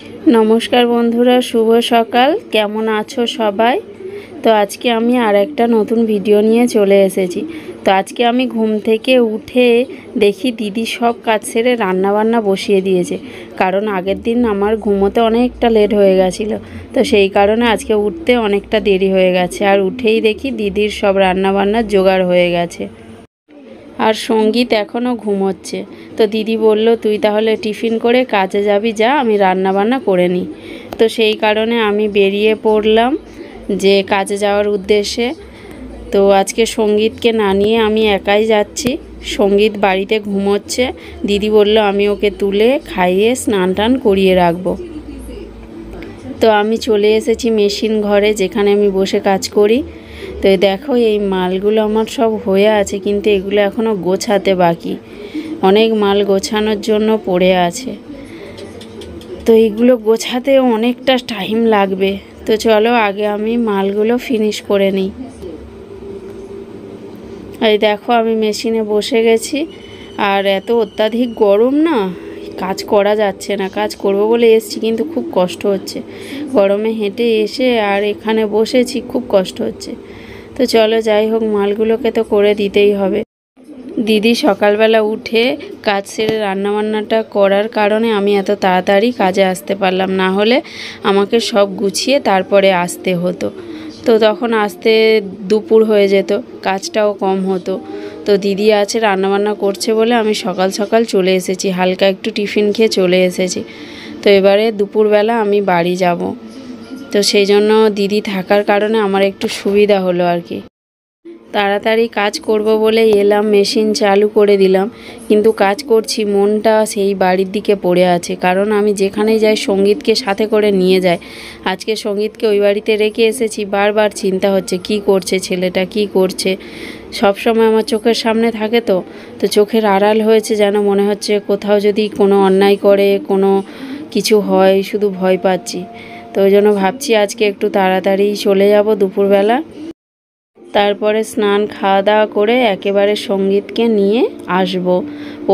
नमस्कार बंधुरा शुभ सकाल केमन आछो सबाई। तो आज के आमी आर एकटा नतून भिडियो निये चले एसेछि। तो आज के आमी घुम थेके उठे देखी दीदी सब काज सेरे रान्ना बान्ना बसिए दिएछे, कारण आगेर दिन आमार घुमोते अनेकटा लेट हये गेछिलो। तो सेई कारणे आजके उठते अनेकटा देरी हये गेछे और उठेई देखी दीदिर सब रान्ना बान्नार जोगाड़ हये गेछे। और संगीत एखोनो घुमोच्छे। तो दीदी बोल्लो तुई ताहले टिफिन करे काजे जाबी, जा आमी रान्ना बान्ना करे निई। तो सेई कारणे आमी बेरिये पड़लाम जे काजे जाओयार उद्देश्ये। तो आजके संगीतके ना निये आमी एकाई जाচ্ছি। संगीत बाड़ीते घुमोच्छे। दीदी बोल्लो आमी ओके तुले खाइये स्नान टान करिये राखबो। तो आमी चले एसेछि मेशिन घरे, जेखाने आमी बसे काज करी। तो देखो ये मालगुलो आमार सब हये आछे, किन्तु एगुलो एखोनो गोछाते बाकी, अनेक माल गोछानोर जोन्नो पड़े आछे। तो एगुलो गोछाते अनेकटा टाइम लागबे। तो चलो आगे आमी मालगुलो फिनिश करे निई। এই দেখো আমি মেশিনে বসে গেছি আর এত অত্যাধিক গরম না, কাজ করা যাচ্ছে না। কাজ করব বলে এসেছি কিন্তু খুব কষ্ট হচ্ছে, গরমে হেঁটে এসে আর এখানে বসেছি, খুব কষ্ট হচ্ছে। তো চলো যাই হোক, মালগুলোকে তো করে দিতেই হবে। দিদি সকালবেলা উঠে কাজ সেরে রান্নাবান্নাটা করার কারণে আমি এত তাড়াতাড়ি কাজে আসতে পারলাম, না হলে আমাকে সব গুছিয়ে তারপরে আসতে হতো। তো তখন আসতে দুপুর হয়ে যেত, কাজটাও কম হতো। তো দিদি আছে রান্নাবান্না করছে বলে আমি সকাল সকাল চলে এসেছি, হালকা একটু টিফিন খেয়ে চলে এসেছি। তো এবারে দুপুরবেলা আমি বাড়ি যাব। তো সেই জন্য দিদি থাকার কারণে আমার একটু সুবিধা হলো আর কি। তাড়াতাড়ি কাজ করব বলে এলাম, মেশিন চালু করে দিলাম, কিন্তু কাজ করছি মনটা সেই বাড়ির দিকে পড়ে আছে। কারণ আমি যেখানেই যাই সঙ্গীতকে সাথে করে নিয়ে যাই। আজকে সঙ্গীতকে ওই বাড়িতে রেখে এসেছি, বারবার চিন্তা হচ্ছে কি করছে ছেলেটা, কি করছে। সব সময় আমার চোখের সামনে থাকে, তো চোখের আড়াল হয়েছে, যেন মনে হচ্ছে কোথাও যদি কোনো অন্যায় করে, কোনো কিছু হয়, শুধু ভয় পাচ্ছি। তো ওই জন্য ভাবছি আজকে একটু তাড়াতাড়ি চলে যাব দুপুরবেলা। তারপরে স্নান খাওয়া দাওয়া করে একেবারে সঙ্গীতকে নিয়ে আসব।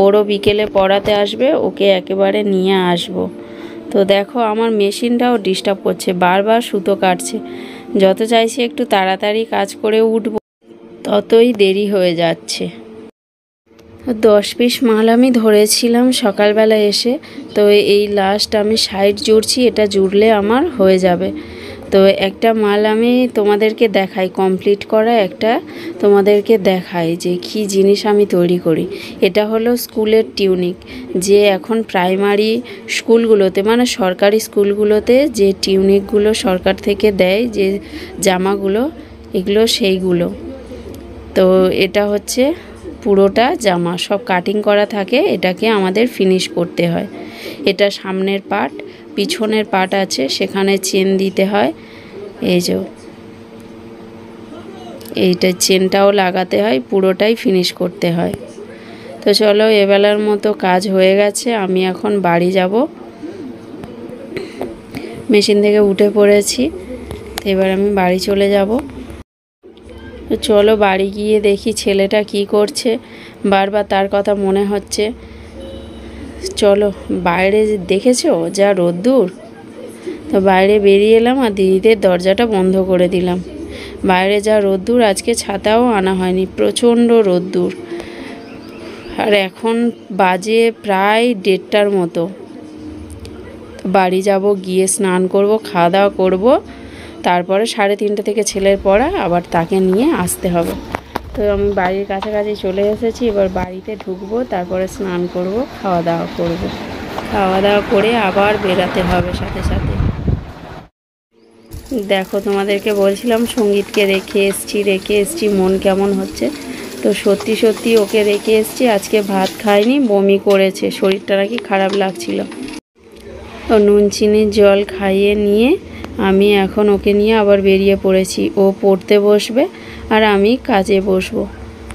ওরও বিকেলে পড়াতে আসবে, ওকে একেবারে নিয়ে আসব। তো দেখো আমার মেশিনটাও ডিস্টার্ব করছে, বারবার সুতো কাটছে। যত চাইছি একটু তাড়াতাড়ি কাজ করে উঠব, ততই দেরি হয়ে যাচ্ছে। 10 পিস মাল আমি ধরেছিলাম সকালবেলা এসে। তো এই লাস্ট আমি সাইড জুড়ছি, এটা জুড়লে আমার হয়ে যাবে। তো একটা মাল আমি তোমাদেরকে দেখাই, কমপ্লিট করা একটা তোমাদেরকে দেখাই যে কি জিনিস আমি তৈরি করি। এটা হলো স্কুলের টিউনিক, যে এখন প্রাইমারি স্কুলগুলোতে, মানে সরকারি স্কুলগুলোতে যে টিউনিকগুলো সরকার থেকে দেয়, যে জামাগুলো, এগুলো সেইগুলো। তো এটা হচ্ছে পুরোটা জামা, সব কাটিং করা থাকে, এটাকে আমাদের ফিনিশ করতে হয়। এটা সামনের পার্ট, পিছনের পার্ট আছে, সেখানে চেন দিতে হয়। এই যে এইটা চেনটাও লাগাতে হয়, পুরোটাই ফিনিশ করতে হয়। তো চলো এবেলার মতো কাজ হয়ে গেছে, আমি এখন বাড়ি যাব। মেশিন থেকে উঠে পড়েছি, তো এবার আমি বাড়ি চলে যাব। তো চলো বাড়ি গিয়ে দেখি ছেলেটা কি করছে, বারবার তার কথা মনে হচ্ছে। চলো বাইরে দেখেছো যা রোদ্দুর। তো বাইরে বেরিয়ে এলাম আর দিদিদের দরজাটা বন্ধ করে দিলাম। বাইরে যা রোদ্দুর, আজকে ছাতাও আনা হয়নি, প্রচণ্ড রোদ্দুর। আর এখন বাজে প্রায় 1:30টার মতো। তো বাড়ি যাব, গিয়ে স্নান করব, খাওয়া দাওয়া করব, তারপরে 3:30 থেকে ছেলের পড়া, আবার তাকে নিয়ে আসতে হবে। তো আমি বাড়ির কাছাকাছি চলে এসেছি, এবার বাড়িতে ঢুকবো, তারপরে স্নান করব, খাওয়া দাওয়া করব। খাওয়া দাওয়া করে আবার বেরাতে হবে সাথে সাথে। দেখো তোমাদেরকে বলছিলাম সঙ্গীতকে রেখে এসছি, মন কেমন হচ্ছে। তো সত্যি সত্যি ওকে রেখে এসছি, আজকে ভাত খায়নি, বমি করেছে, শরীরটা নাকি খারাপ লাগছিল। তো নুন চিনির জল খাইয়ে নিয়ে আমি এখন ওকে নিয়ে আবার বেরিয়ে পড়েছি। ও পড়তে বসবে আর আমি কাজে বসবো।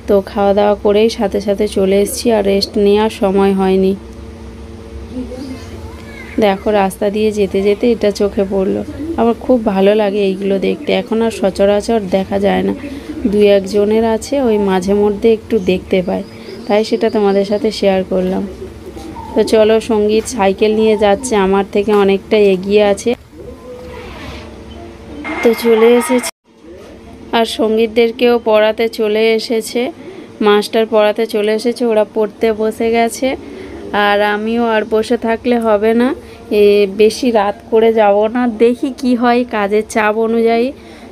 তো খাওয়া দাওয়া করেই সাথে সাথে চলে এসেছি, আর রেস্ট নেওয়ার সময় হয়নি। দেখো রাস্তা দিয়ে যেতে যেতে এটা চোখে পড়লো, আমার খুব ভালো লাগে এইগুলো দেখতে। এখন আর সচরাচর দেখা যায় না, 2-1 জনের আছে, ওই মাঝে মধ্যে একটু দেখতে পাই, তাই সেটা তোমাদের সাথে শেয়ার করলাম। তো চলো, সঙ্গীত সাইকেল নিয়ে যাচ্ছে, আমার থেকে অনেকটা এগিয়ে আছে। তো চলে এসেছে, আর সঙ্গীতদেরকেও পড়াতে চলে এসেছে, মাস্টার পড়াতে চলে এসেছে, ওরা পড়তে বসে গেছে। আর আমিও আর বসে থাকলে হবে না, বেশি রাত করে যাব না, দেখি কি হয় কাজের চাপ অনুযায়ী।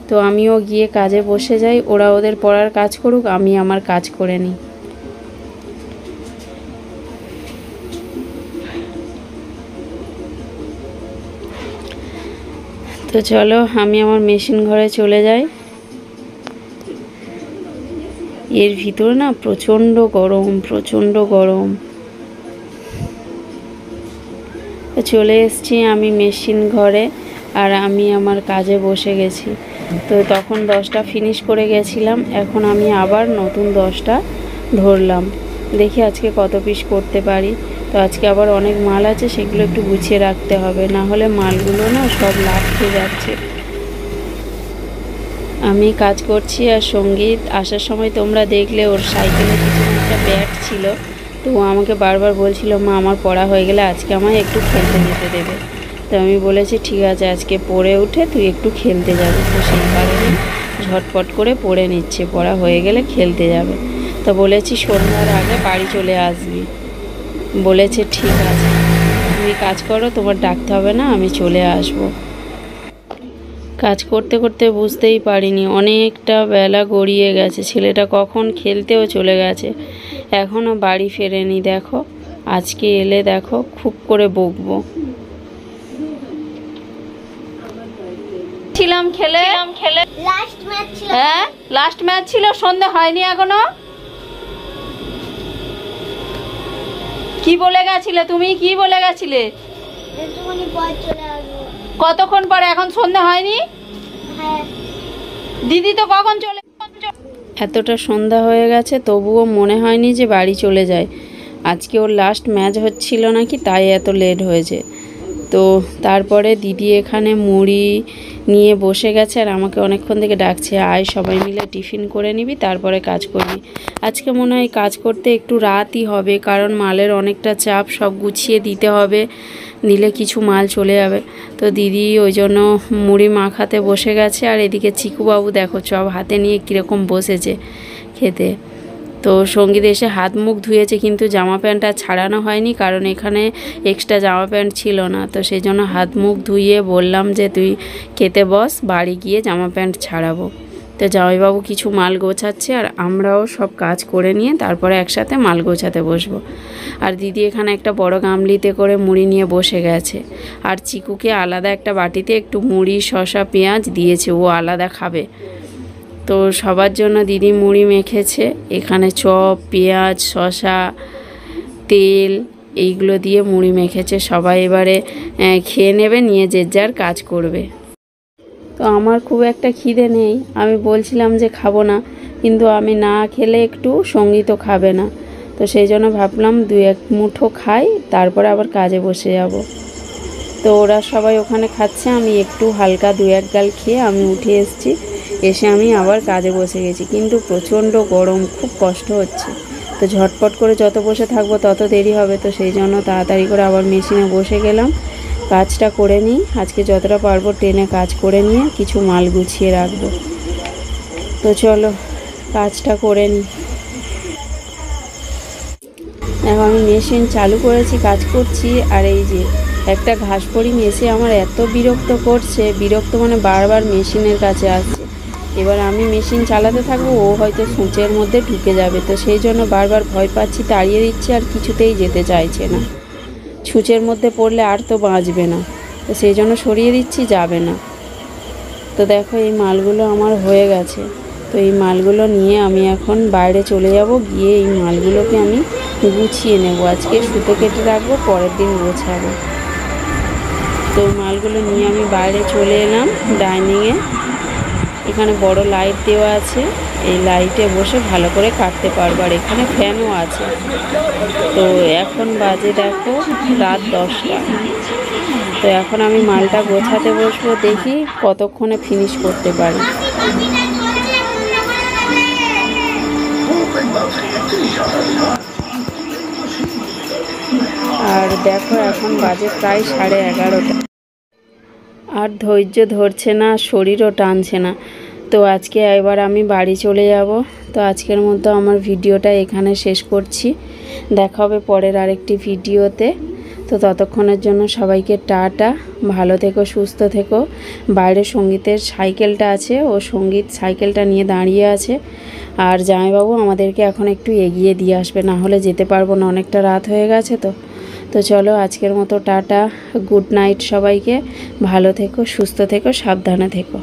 তো আমিও গিয়ে কাজে বসে যাই, ওরা ওদের পড়ার কাজ করুক, আমি আমার কাজ করে নিই। তো চলো, আমি আমার মেশিন ঘরে চলে যাই। এর ভিতরে না প্রচণ্ড গরম, প্রচণ্ড গরম। চলে এসেছি আমি মেশিন ঘরে, আর আমি আমার কাজে বসে গেছি। তো তখন 10টা ফিনিশ করে গেছিলাম, এখন আমি আবার নতুন 10টা ধরলাম। দেখি আজকে কত পিস করতে পারি। তো আজকে আবার অনেক মাল আছে, সেগুলো একটু গুছিয়ে রাখতে হবে, না হলে মালগুলো না সব লাটকে যাচ্ছে। আমি কাজ করছি, আর সঙ্গীত আসার সময় তোমরা দেখলে ওর সাইকেলে কিছু একটা ব্যাট ছিল, তো ও আমাকে বারবার বলছিল, মা আমার পড়া হয়ে গেলে আজকে আমায় একটু খেলতে যেতে দেবে। তো আমি বলেছি ঠিক আছে, আজকে পড়ে উঠে তুই একটু খেলতে যাবি। তো সেই কারণে ঝটপট করে পড়ে নিচ্ছে, পড়া হয়ে গেলে খেলতে যাবে। তো বলেছি সন্ধ্যার আগে বাড়ি চলে আসবি। বলেছে ঠিক আছে, তুমি কাজ করো, তোমার ডাকতে হবে না, আমি চলে আসবো। কাজ করতে করতে বুঝতেই পারিনি অনেকটা বেলা গড়িয়ে গেছে, ছেলেটা কখন খেলতেও চলে গেছে, এখনও বাড়ি ফেরেনি। দেখো আজকে এলে দেখো খুব করে বকবো। ছিলাম খেলে লাস্ট ম্যাচ ছিল। হ্যাঁ লাস্ট ম্যাচ ছিল, সন্ধ্যা হয়নি এখনো। কি বলে গেছিলে তুমি, কি বলে গেছিলে? একটুখানি পর চলে আসবো। কতক্ষণ পরে? এখন সন্ধ্যা হয়নি? হ্যাঁ দিদি তো কখন চলে, এতটা সন্ধ্যা হয়ে গেছে তবুও মনে হয়নি যে বাড়ি চলে যায়। আজকে ওর লাস্ট ম্যাচ হচ্ছিল নাকি, তাই এত লেট হয়েছে। তো তারপরে দিদি এখানে মুড়ি নিয়ে বসে গেছে, আর আমাকে অনেকক্ষণ থেকে ডাকছে, আয় সবাই মিলে টিফিন করে নিবি, তারপরে কাজ করবি। আজকে মনে হয় কাজ করতে একটু রাতই হবে, কারণ মালের অনেকটা চাপ, সব গুছিয়ে দিতে হবে, দিলে কিছু মাল চলে যাবে। তো দিদি ওই জন্য মুড়ি মাখাতে বসে গেছে, আর এদিকে চিকুবাবু দেখো চপ হাতে নিয়ে কীরকম বসেছে খেতে। তো সঙ্গীত এসে হাত মুখ ধুয়েছে, কিন্তু জামা প্যান্ট আর ছাড়ানো হয়নি, কারণ এখানে এক্সট্রা জামা প্যান্ট ছিল না। তো সেই জন্য হাত মুখ ধুইয়ে বললাম যে তুই খেতে বস, বাড়ি গিয়ে জামা প্যান্ট ছাড়াবো। তো জামাইবাবু কিছু মাল গোছাচ্ছে, আর আমরাও সব কাজ করে নিয়ে তারপরে একসাথে মাল গোছাতে বসবো। আর দিদি এখানে একটা বড় গামলিতে করে মুড়ি নিয়ে বসে গেছে, আর চিকুকে আলাদা একটা বাটিতে একটু মুড়ি শসা পেঁয়াজ দিয়েছে, ও আলাদা খাবে। তো সবার জন্য দিদি মুড়ি মেখেছে, এখানে চপ পেঁয়াজ শসা তেল এইগুলো দিয়ে মুড়ি মেখেছে। সবাই এবারে খেয়ে নেবে, নিয়ে যে যার কাজ করবে। তো আমার খুব একটা খিদে নেই, আমি বলছিলাম যে খাবো না, কিন্তু আমি না খেলে একটু সঙ্গীতও খাবে না। তো সেই জন্য ভাবলাম 2-1 মুঠো খাই, তারপরে আবার কাজে বসে যাব। তো ওরা সবাই ওখানে খাচ্ছে, আমি একটু হালকা 2-1 গাল খেয়ে আমি উঠে এসেছি, এসে আমি আবার কাজে বসে গেছি। কিন্তু প্রচণ্ড গরম, খুব কষ্ট হচ্ছে। তো ঝটপট করে যত বসে থাকবো তত দেরি হবে, তো সেই জন্য তাড়াতাড়ি করে আবার মেশিনে বসে গেলাম, কাজটা করে নিই। আজকে যতটা পারবো টেনে কাজ করে নিয়ে কিছু মাল গুছিয়ে রাখবো। তো চলো কাজটা করে নিই। এখন আমি মেশিন চালু করেছি, কাজ করছি, আর এই যে একটা ঘাসফড়িং এসে আমার এত বিরক্ত করছে, বিরক্ত মানে বারবার মেশিনের কাছে আসছে। এবার আমি মেশিন চালাতে থাকবো, ও হয়তো সূঁচের মধ্যে ঢুকে যাবে, তো সেই জন্য বারবার ভয় পাচ্ছি, তাড়িয়ে দিচ্ছে, আর কিছুতেই যেতে চাইছে না। ছুঁচের মধ্যে পড়লে আর তো বাঁচবে না, তো সেই জন্য সরিয়ে দিচ্ছি, যাবে না। তো দেখো এই মালগুলো আমার হয়ে গেছে, তো এই মালগুলো নিয়ে আমি এখন বাইরে চলে যাব, গিয়ে এই মালগুলোকে আমি গুছিয়ে নেব। আজকে সুতো কেটে রাখবো, পরের দিন গোছাবো। তো মালগুলো নিয়ে আমি বাইরে চলে এলাম ডাইনিংয়ে, এখানে বড় লাইট দেওয়া আছে, এই লাইটে বসে ভালো করে কাটতে পারবো, আর এখানে ফ্যানও আছে। তো এখন বাজে দেখো রাত 10টা। তো এখন আমি মালটা গোছাতে বসবো, দেখি কতক্ষণে ফিনিশ করতে পারি। আর দেখো এখন বাজে প্রায় 11:30। আর ধৈর্য ধরছে না, শরীরও টানছে না। তো আজকে এবার আমি বাড়ি চলে যাব। তো আজকের মতো আমার ভিডিওটা এখানে শেষ করছি। দেখা হবে পরের আরেকটি ভিডিওতে। তো ততক্ষণের জন্য সবাইকে টাটা, ভালো থেকো, সুস্থ থেকো। বাইরে সঙ্গীতের সাইকেলটা আছে, ও সঙ্গীত সাইকেলটা নিয়ে দাঁড়িয়ে আছে। আর জামাইবাবু আমাদেরকে এখন একটু এগিয়ে দিয়ে আসবে, না হলে যেতে পারবো না, অনেকটা রাত হয়ে গেছে। তো চলো আজকের মতো টাটা, গুড নাইট সবাইকে। ভালো থেকো, সুস্থ থেকো, সাবধানে থেকো।